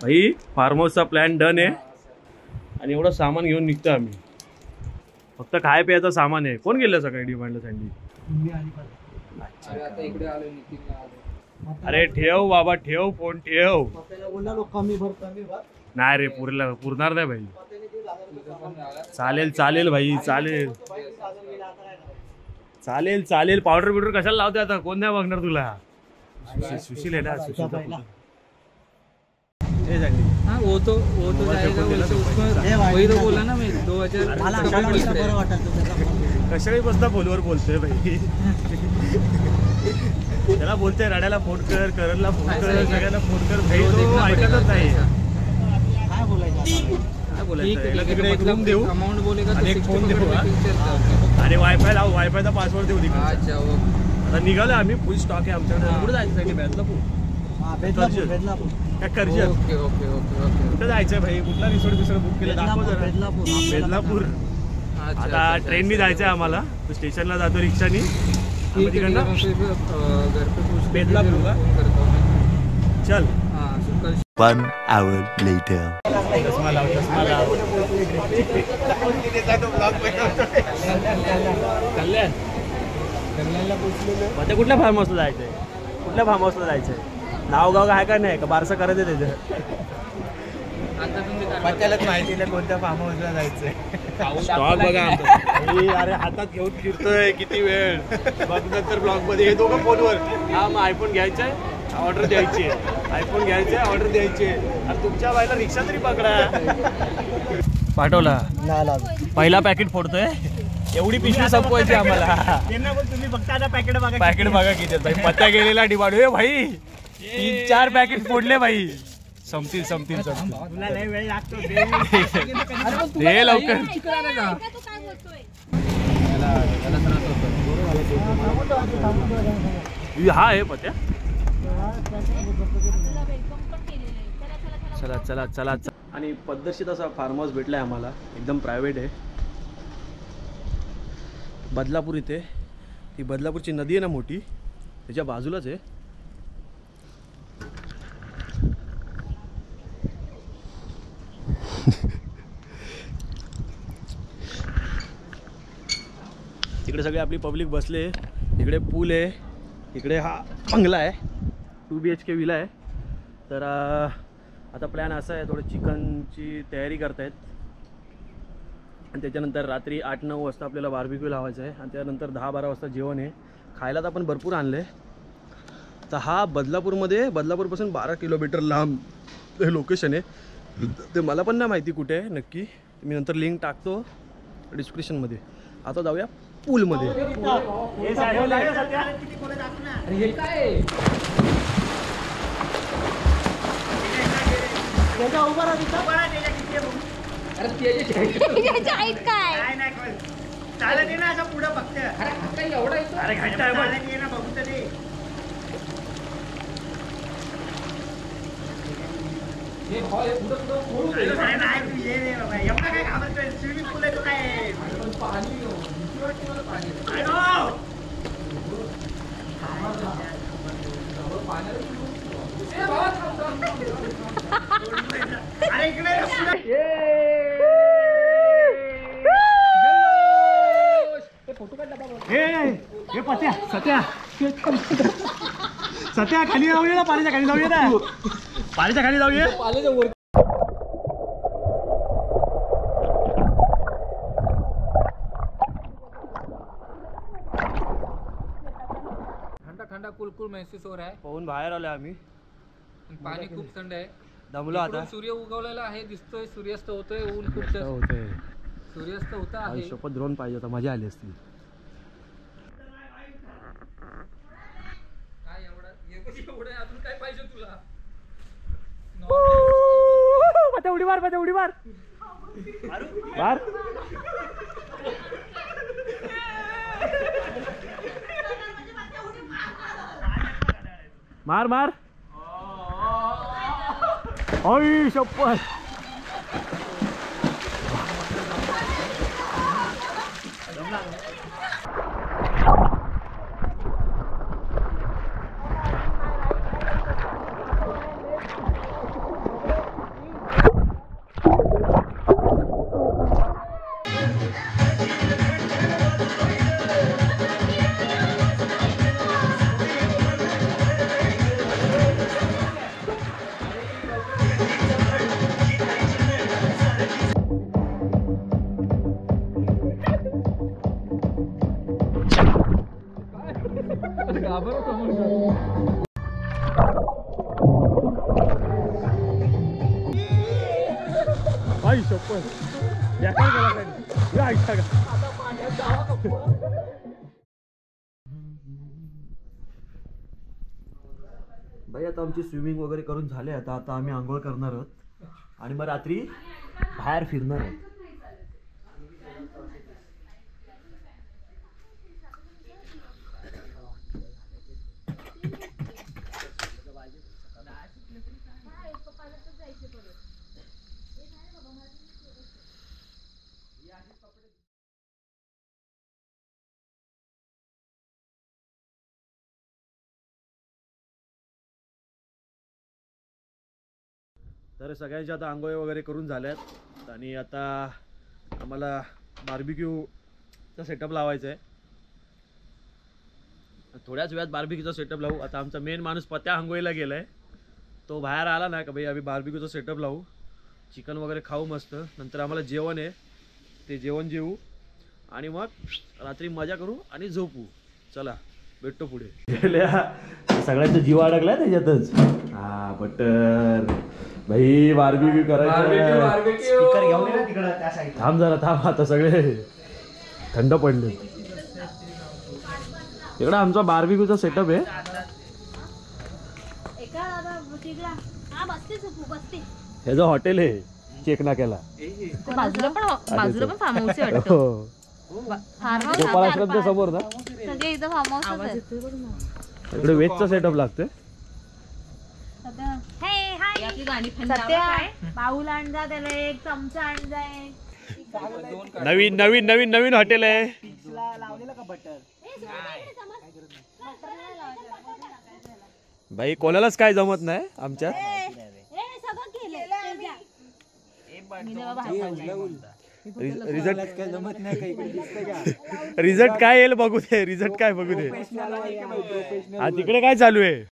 भाई फार्म हाऊसचा plan done आहे आणि एवढं सामान घेऊन निघतो आम्ही. फक्त खाय प्यायचं सामान आहे. कोण गेलं सकाळी डिमांडला सँडी? अरे ठेव बाबा ठेव फोन ठेव. नाही रे पुरणार नाही भाई. चालेल चालेल भाई चालेल चालेल चालेल. पावडर बिवडर कशाला लावते आता? कोण नाही बघणार तुला? सुशील आहे ना. हाँ वो तो जाएगा वही तो बोला ना मैं 2000 कशाही बसता फोनवर बोलतोय भाई. त्याला बोलतोय राड्याला फोन कर, करणला फोन कर, सगळ्यांना फोन कर भाई. तो ऐकतच नाही. काय बोलायचं? तिकडे एक रूम देऊ, अमाउंट बोलेगा आणि एक फोन देऊ आणि वायफाय लावू. वायफायचा पासवर्ड देऊ. अच्छा आता निघालो आम्ही. फुल स्टॉक आहे आमच्याकडे. कुठे जायचं? बदलापूर काय Karjat? Okay okay okay okay. कुठं जायचंय भाई? कुठला रिसॉर्ट बुक केलं? दाखव जरा. बदलापूर. आता ट्रेननी जायचंय आम्हाला. तो स्टेशनला जातो रिक्षानी. बदलापूर का? चल. 1 hour later. चष्मा लाव, चष्मा लाव. कल्याणला पोहोचलेलो. आता कुठल्या फार्म हाऊसला जायचंय? कुठल्या फार्म हाऊसला जायचंय? नाव गाव आहे का नाही? का बारसं करायचं त्याचं? त्यालाच माहिती नाही कोणत्या फार्म हाऊसला जायचंय. स्टॉक बघा. अरे हातात घेऊन फिरतोय किती वेळ. बघ नंतर ब्लॉग मध्ये. हे दोघं फोनवर. हा मग आयफोन घ्यायचाय, ऑर्डर द्यायची आहे. आयफोन घ्यायचे, ऑर्डर द्यायची आहे. आणि तुमच्या बायला रिक्षा तरी पकडा. पाठवला. पहिला पॅकेट फोडतोय. एवढी पिशवी संपवायची आम्हाला. तुम्ही फक्त आता पॅकेट बघा. पॅकेट बघा किती भाई. पत्ता गेलेला डिमांड. ए भाई 3-4 पॅकेट फोडले भाई. संपतील संपतील संपतील. तुला लय वेळ लागतो. हे लवकर. हा आहे पत्या. चला चला चला. आणि पद्धतशीर असा फार्म हाऊस भेटलाय आम्हाला. एकदम प्रायव्हेट आहे. बदलापूर इथे. ती बदलापूरची नदी आहे ना मोठी, त्याच्या बाजूलाच आहे. तिकडे सगळे आपली पब्लिक बसले. इकडे पूल आहे. इकडे हा बंगला आहे. 2 BHK विला आहे. तर आता प्लॅन असा आहे, थोडं चिकनची तयारी करतायत आणि त्याच्यानंतर रात्री 8-9 वाजता आपल्याला बार्बिक्यू लावायचं आहे. आणि त्यानंतर 10-12 वाजता जेवण आहे. खायला तर आपण भरपूर आणलं आहे. तर हा बदलापूरपासून 12 किलोमीटर लांब हे लोकेशन आहे. ते मला पण नाही माहिती कुठे आहे नक्की. मी नंतर लिंक टाकतो डिस्क्रिप्शनमध्ये. आता जाऊया पूलमध्ये. सत्या खाली जाऊया ना. पाण्याच्या खाली जाऊया ना. पाण्याच्या खाली जाऊया. ठंडा ठंडा कुलकुल महसूस हो रहा है. पाहून बाहेर आलो आम्ही. पाणी खूप थंड आहे. दमलो आता. सूर्य उगवलेला आहे. दिसतोय सूर्यास्त होतोय. ऊन खूप होतंय. सूर्यास्त होता आहे. सोबत ड्रोन पाहिजे होता. मजा आली असती. काय एवढं अजून काय पाहिजे तुला? पत्या उडी मार. पत्या उडी मार. मार. मार मार. आई शपथ. आई शपथ या काय गेला काय या ऐका का भाई आता आमची स्विमिंग वगैरे करून झाले. आता आम्ही आंघोळ करणार आहोत आणि मग रात्री बाहेर फिरणार आहोत. तर सगळ्यांच्या आता आंघोळी वगैरे करून झाल्यात आणि आता आम्हाला बार्बिक्यूचा सेटअप लावायचा आहे. थोड्याच वेळात बार्बिक्यूचा सेटअप लावू. आता आमचा मेन माणूस पत्या आंघोळीला गेला आहे. तो बाहेर आला ना का भाई आम्ही बार्बिक्यूचा सेटअप लावू, चिकन वगैरे खाऊ मस्त. नंतर आम्हाला जेवण आहे, ते जेवण जेवू आणि मग रात्री मजा करू आणि झोपू. चला भेटतो पुढे. सगळ्यांचा जीव अडकलाय त्याच्यातच. हा बटर भाई बार्बिक्यू करायचं. स्पीकर घेऊन ये ना तिकडं त्या साईड. थांब जरा थांब. आता सगळे थंड पडले. इकडं आमचा बार्बिक्यूचा सेटअप आहे. ह्याचं हॉटेल आहे चेक नाक्याला. बाजूला पण फार्म हाऊस आहे वाटतं. हो गोपाळाश्रमच्या समोर ना. सगळे इथं फार्म हाऊस आहे. इकडे वेजचा सेटअप लागतोय. बाऊल आणजा, त्याला एक चमचा आणजा. नवीन नवीन नवीन नवीन हॉटेल आहे. लावलेलं का बटर? भाई कोणालाच काय जमत नाही आमच्या. रिझल्ट काय येईल बघू दे. रिझल्ट काय बघू दे. हा तिकडे काय चालू आहे.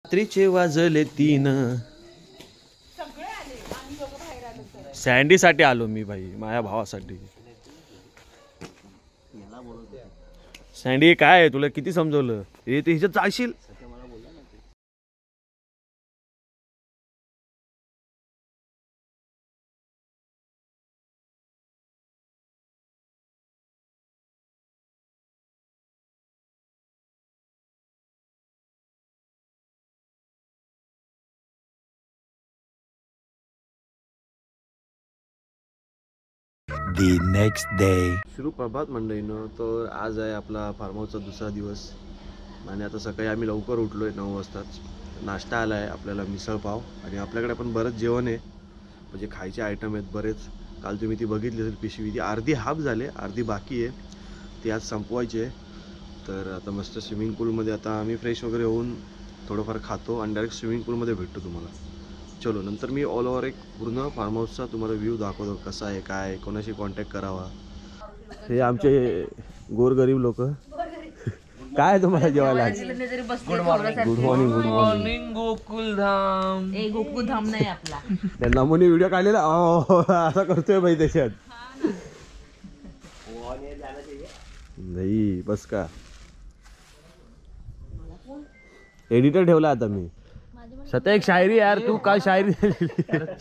रात्रीचे वाजले 3. सँडी साठी आलो मी भाई, माझ्या भावासाठी. सँडी काय आहे, तुला किती समजवलं. हे ते हिच्यात जाशील. The next day. सुप्रभात मंडळीनं. तर आज आहे आपला फार्म हाऊसचा दुसरा दिवस आणि आता सकाळी आम्ही लवकर उठलोय 9 वाजताच. नाश्ता आला आहे आपल्याला, मिसळपाव. आणि आपल्याकडे पण बरंच जेवण आहे, म्हणजे खायचे आयटम आहेत बरेच. काल तुम्ही ती बघितली असेल पिशवी, ती अर्धी हाफ झाले, अर्धी बाकी आहे. ती आज संपवायची आहे. तर आता मस्त स्विमिंग पूलमध्ये आता आम्ही फ्रेश वगैरे होऊन थोडंफार खातो आणि डायरेक्ट स्विमिंग पूलमध्ये भेटतो तुम्हाला. चलो नंतर मी ऑल ओव्हर एक पूर्ण फार्म हाऊसचा तुम्हाला व्ह्यू दाखवतो, कसा आहे काय, कोणाशी कॉन्टॅक्ट करावा. हे आमचे गोरगरीब लोक. काय तुम्हाला जेवायला? Good morning. Good morning. Good morning Gokuldham. Gokuldham नाही आपला. त्या नमुनी व्हिडिओ काढलेला असा करतोय भाई त्याच्यात. नाही बस का एडिटर ठेवला आता मी. सध्या एक शायरी यार, तू काय शायरी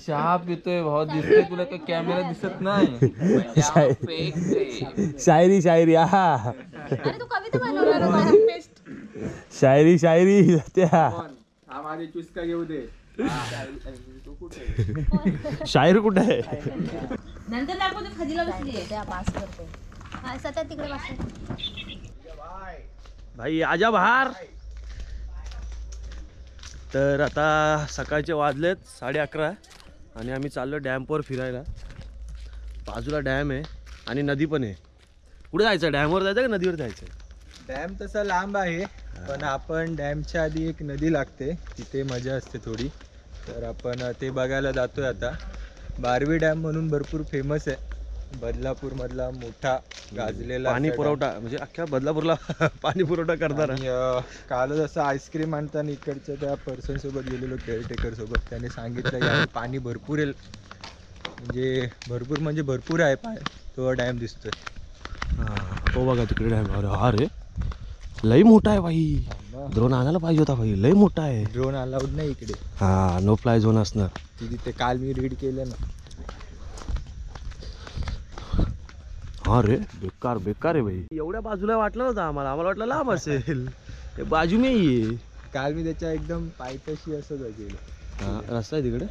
चहा पितोय भाऊ, दिसतोय तुला काय कॅमेरा दिसत नाही. शायरी शायरी. हा अरे तू कविता बनवणार. शायरी शायरी त्या माझी चुस्का घेऊ दे. शायर कुठे आहे? नंतर दाखवते खजीला बसली आहे त्या पास करते. हा सध्या तिकडे बसते भाई आजा बाहेर. तर आता सकाळचे वाजलेत 11:30 आणि आम्ही चाललो डॅमवर फिरायला. बाजूला डॅम आहे आणि नदी पण आहे. कुठे जायचं, डॅमवर जायचं का नदीवर जायचं? डॅम तसा लांब आहे, पण आपण डॅमच्या आधी एक नदी लागते, तिथे मजा असते थोडी. तर आपण ते बघायला जातोय आता. बारवी डॅम म्हणून भरपूर फेमस आहे, बदलापूर मधला मोठा गाजलेला पाणी पुरवठा, म्हणजे अख्ख्या बदलापूरला पाणी पुरवठा करणार. कालच असं आईस्क्रीम आणताना इकडच्या त्या पर्सन सोबत गेलेलो, केअरटेकर सोबत. त्याने सांगितलं की पाणी भरपूर आहे, म्हणजे भरपूर आहे पाणी. तो डॅम दिसतोय. तो बघा तिकडे डॅम. अरे हा रे लई मोठा आहे भाई. ड्रोन आणायला पाहिजे होता भाई, लय मोठा आहे. ड्रोन अलाउड नाही इकडे. हा, नो फ्लाय झोन असणार तिथे काल मी रीड केलं ना. हा रे, बेकार बेकार आहे भाई. एवढ्या बाजूला वाटलं नव्हतं आम्हाला वाटलं लांब असेल. ते बाजू में आहे. काल मी त्याच्या एकदम पायथ्याशी असं गेलो. हा, रस्ता आहे तिकडे.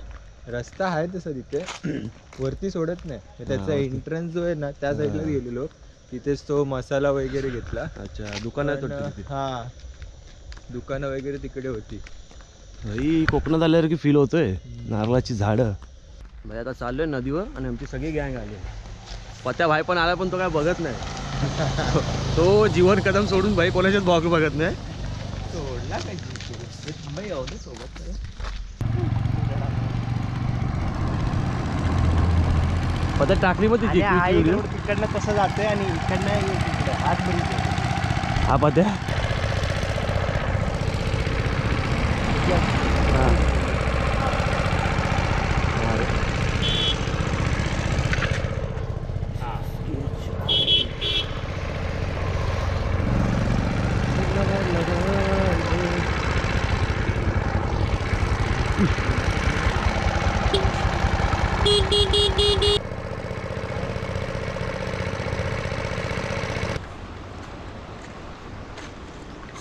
रस्ता आहे तसं तिथे, वरती सोडत नाही. त्याचा एंट्रन्स जो आहे ना त्या साईडला गेलेलो, तिथेच तो मसाला वगैरे घेतला. अच्छा, दुकान आहे वाटतं तिथे. हा, दुकानं वगैरे तिकडे होती. भाई कोकणात आल्यावर की फील होतोय. नारळाची झाडं. भाई आता चाललोय नदीवर आणि आमची सगळी गँग आली. पत्या भाई पण आला, पण तो काय बघत नाही. तो जीवन कदम सोडून भाई कोणाच्याच भाग बघत नाही. सोडला काय सोबत. पत्या टाकली मग तिची तिकडनं कसं जातोय आणि इकडनं हात बरी. हा पत्या.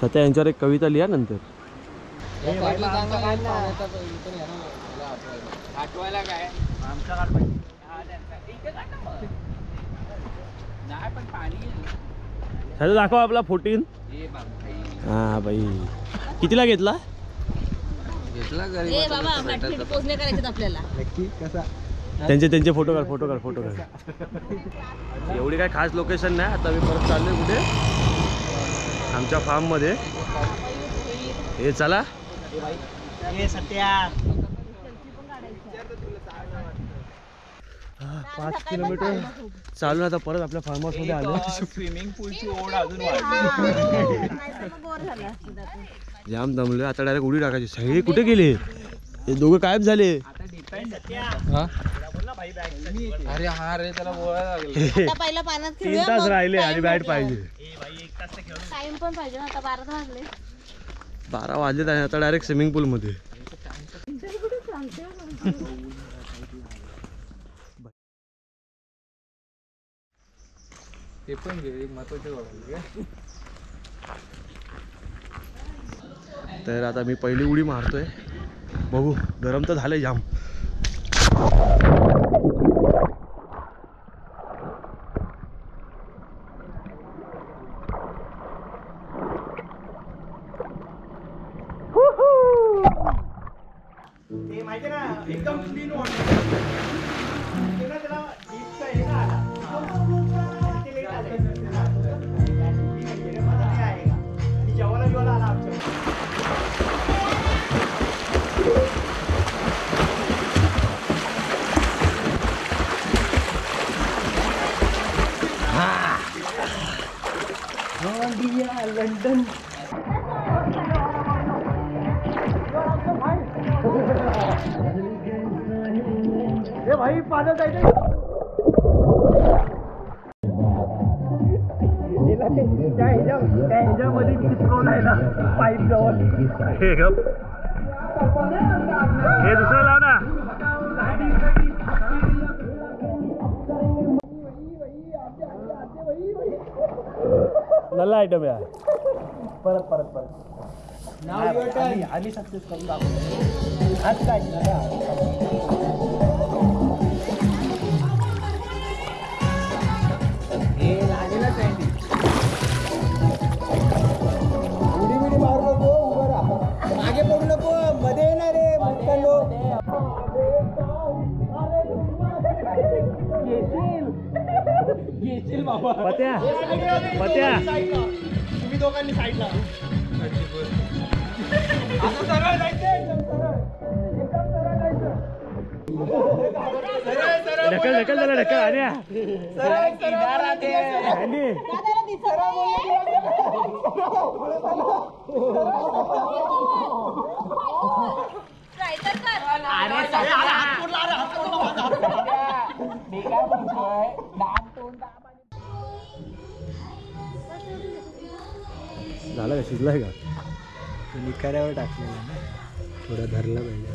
सध्या यांच्यावर एक कविता लिहा नंतर. सध्या दाखव आपला 14. हा भाई, कितीला घेतला? ए बाबा, पोच नाही करायचे आपल्याला. नक्की कसा? त्यांचे फोटो काढ. एवढी काय खास लोकेशन नाही. आता मी परत चाललोय कुठे, आमच्या फार्म मध्ये. हे चला. सत्या 5 किलोमीटर चालून आता परत आपल्या फार्म हाऊस मध्ये आलो. स्विमिंग पूलची ओढ अजून वाढली. जाम दमलोय आता. डायरेक्ट उडी टाकायची. सगळे कुठे गेले? हे दोघं गायब झाले. अरे हा रे, त्याला बोलायला लागलं. पहिला पाण्यात 3 तास राहिले आणि बॅट पाहिजे. टाइम पण पाहिजे ना. आता 12 वाजले. 12 वाजले आणि आता डायरेक्ट स्विमिंग पूल मध्ये. ते पण घे, एक महत्वाचे वाटले. तर आता मी पहिली उडी मारतोय. बघू, गरम तर झालंय जाम. ते माहिती ना एकदम क्लीन वाटतं. त्याला डीपचा हे ना आला. ते लेट आलं. माझा नाही आहे का? आणि जेवायला आला आमच्या. लंडन. ए भाई पाण्यात जायचं. त्या ह्याच्यामध्ये चिपकवून आहे ना पाईप जवळ. हे दुसरं लाव ना. नल्ला आयटम आहे. परत आम्ही सक्सेस करून दाखवतो. आज काय उडी मारू नको. उभं राहा, मागे पडू नको. मध्ये येणार रे मस्तानो. येशील बाबा. पत्या तुम्ही दोघांनी साईडला. आता सरळ जायचं. एकदम सरळ जायचं. ढकल आणि झालं का? शिजलाय का? भिकाऱ्यावर टाकलेला ना, थोडा धरला पाहिजे.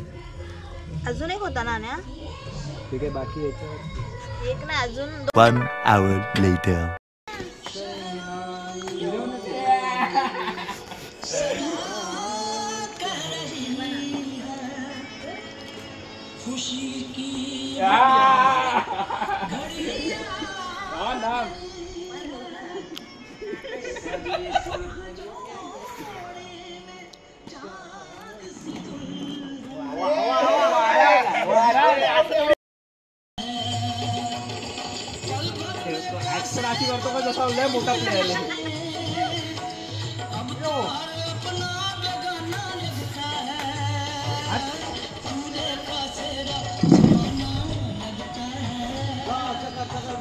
अजून एक होता ना अन्या? ते काय बाकी याच्यावर एक ना अजून 1 hour later. ऍक्शन अशी करतो का जसा लय मोठा प्लेअर आहे.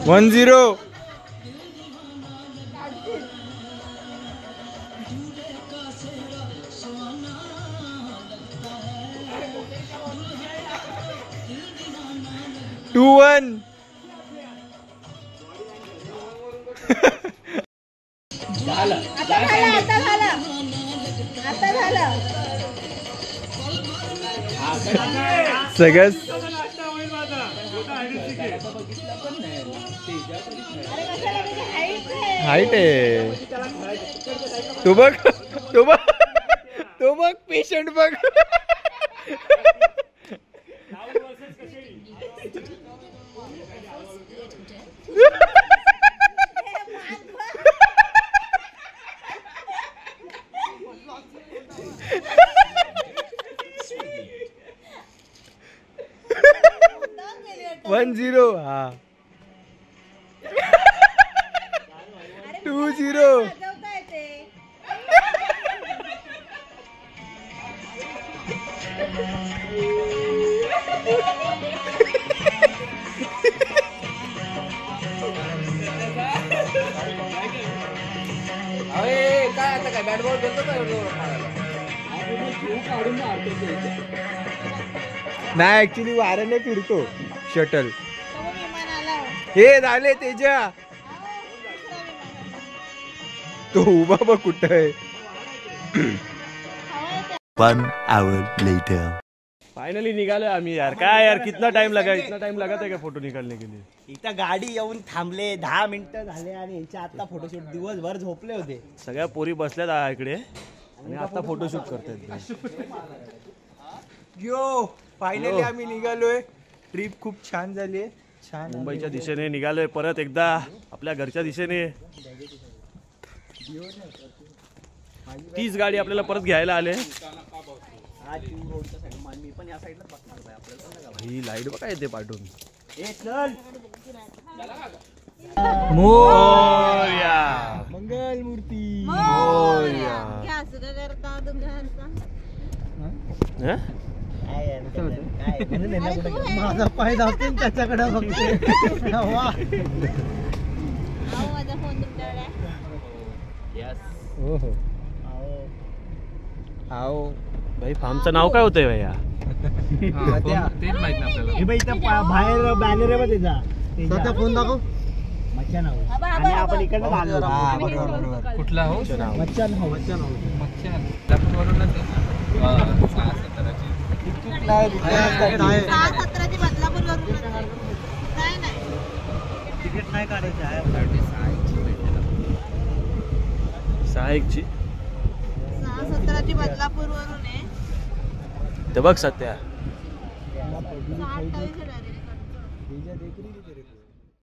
1-0. सगळ्यात हाईट आहे. तो बघ पेशंट बघ. वन 0. हा 2-0. काय आता काय बॅट बॉल घेतो का नाही ऍक्च्युली वाऱ्याने फिरतो शटल. हे झाले तेजा. तो उभा बघ कुठं आहे. 1 hour later. फायनली निघालो आम्ही यार. काय यार कितना टाइम लगा था क्या फोटो निकालने के लिए. इथं गाडी येऊन थांबले 10 मिनिटं झाले आणि यांच्या आता फोटोशूट दिवसभर झोपले होते. सगळ्या पोरी बसल्यात इकडे आणि आता फोटोशूट करतायत. यो फायनली आम्ही निघालोय. ट्रिप खूप छान झाली. छान मुंबईच्या दिशेने निघालोय परत एकदा आपल्या घरच्या दिशेने. तीच गाडी आपल्याला परत घ्यायला आले. ही लाईट बघा येते पाठवून. मोरया मंगल मूर्ती. मोरया. माझा पाय धावते त्याच्याकडे बघते. आओ भाई फार्मचं नाव काय होतंय भैया. तेच माहित नाही आपल्याला. बाहेर बॅनर आहे त्याचा फोन दाखव. मच्छा नाव आणि आपण इकडनं आलो. कुठला हो मच्छा नाव तिकीट नाही काढायचं आहे. 6-1ची 6-17 बदलापूर वरून आहे. ते बघ सत्या. 6-28 डायरेक्ट.